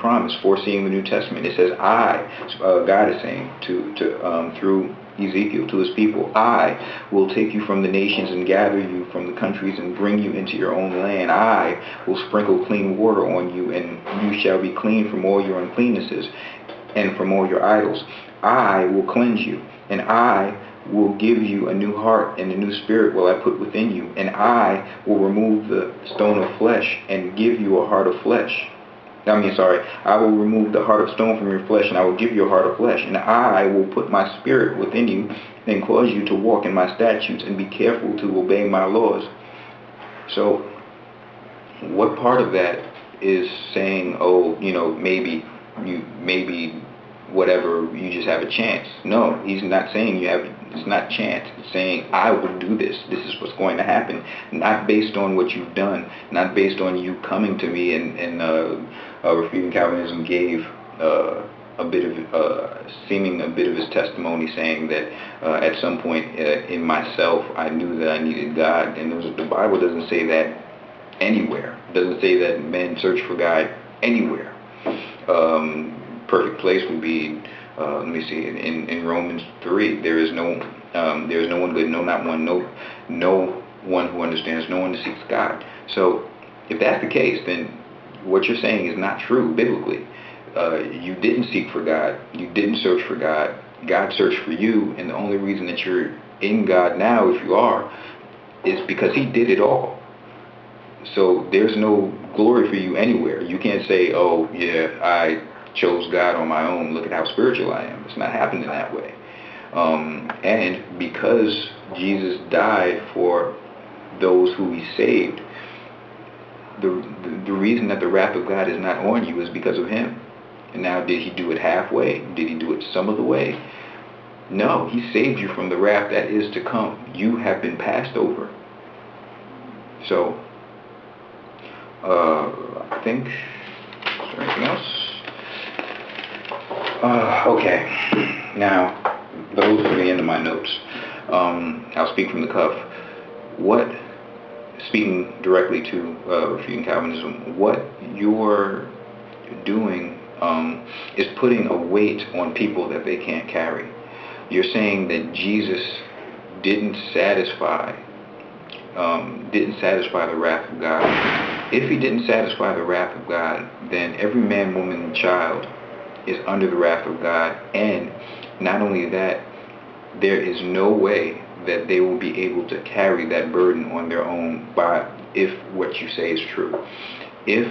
promise, foreseeing the New Testament. It says, God is saying through Ezekiel to his people, I will take you from the nations and gather you from the countries and bring you into your own land. I will sprinkle clean water on you, and you shall be clean from all your uncleannesses and from all your idols. I will cleanse you, and I will give you a new heart, and a new spirit will I put within you, and I will remove the stone of flesh and give you a heart of flesh. I will remove the heart of stone from your flesh, and I will give you a heart of flesh, and I will put my spirit within you and cause you to walk in my statutes and be careful to obey my laws. So what part of that is saying, oh, maybe whatever, you just have a chance? No, he's not saying it's not chance. It's saying, I will do this. This is what's going to happen. Not based on what you've done, not based on you coming to me. And Refuting Calvinism gave a bit of his testimony, saying that at some point in myself, I knew that I needed God. And the Bible doesn't say that anywhere. It doesn't say that men search for God anywhere. Perfect place would be, let me see, in Romans 3, there is no one good, no, not one, no one who understands, no one who seeks God. So if that's the case, then what you're saying is not true biblically. You didn't seek for God, you didn't search for God, God searched for you, and the only reason that you're in God now, if you are, is because he did it all. So there's no glory for you anywhere. You can't say, oh yeah, I chose God on my own, look at how spiritual I am. It's not happening that way. And because Jesus died for those who he saved, the reason that the wrath of God is not on you is because of him. And now, did he do it halfway? Did he do it some of the way? No, he saved you from the wrath that is to come. You have been passed over. So I think, is there anything else? Okay, now those are the end of my notes. I'll speak from the cuff. Speaking directly to Refuting Calvinism, what you're doing is putting a weight on people that they can't carry. You're saying that Jesus didn't satisfy the wrath of God. If he didn't satisfy the wrath of God, then every man, woman, and child is under the wrath of God. And not only that, there is no way that they will be able to carry that burden on their own if what you say is true. If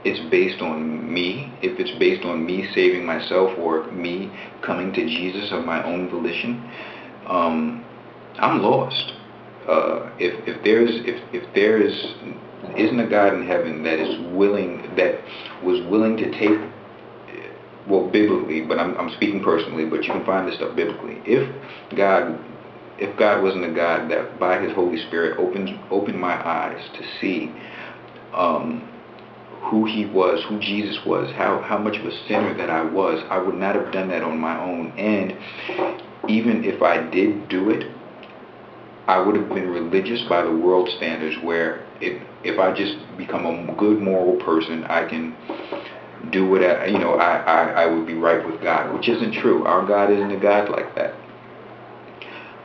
it's based on me, if it's based on me saving myself or me coming to Jesus of my own volition, I'm lost. If there isn't a God in heaven that was willing to take, well, biblically, but I'm speaking personally, but you can find this stuff biblically. If God wasn't a God that by his Holy Spirit opened my eyes to see who he was, who Jesus was, how much of a sinner that I was, I would not have done that on my own. And even if I did do it, I would have been religious by the world standards, where if I just become a good moral person, I can do what I would be right with God, which isn't true. Our God isn't a God like that.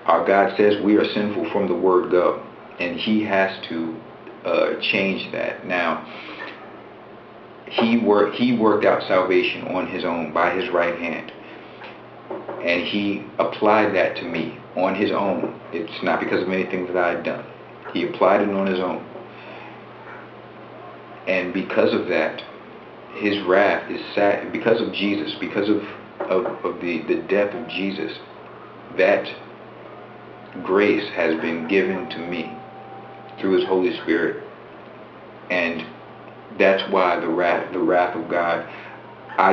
Our God says we are sinful from the word go, and he has to change that. Now, he worked out salvation on his own by his right hand, and he applied that to me on his own. It's not because of anything that I had done. He applied it on his own. And because of that, his wrath is sad because of Jesus, because of the death of Jesus. That grace has been given to me through his Holy Spirit, and that's why the wrath of God, I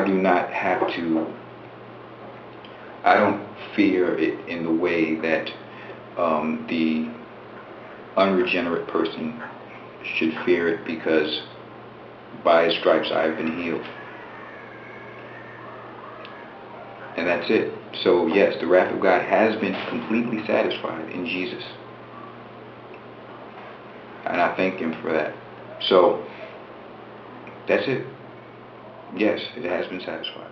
don't fear it in the way that the unregenerate person should fear it, because by his stripes I have been healed. And that's it. So yes, the wrath of God has been completely satisfied in Jesus. And I thank him for that. So that's it. Yes, it has been satisfied.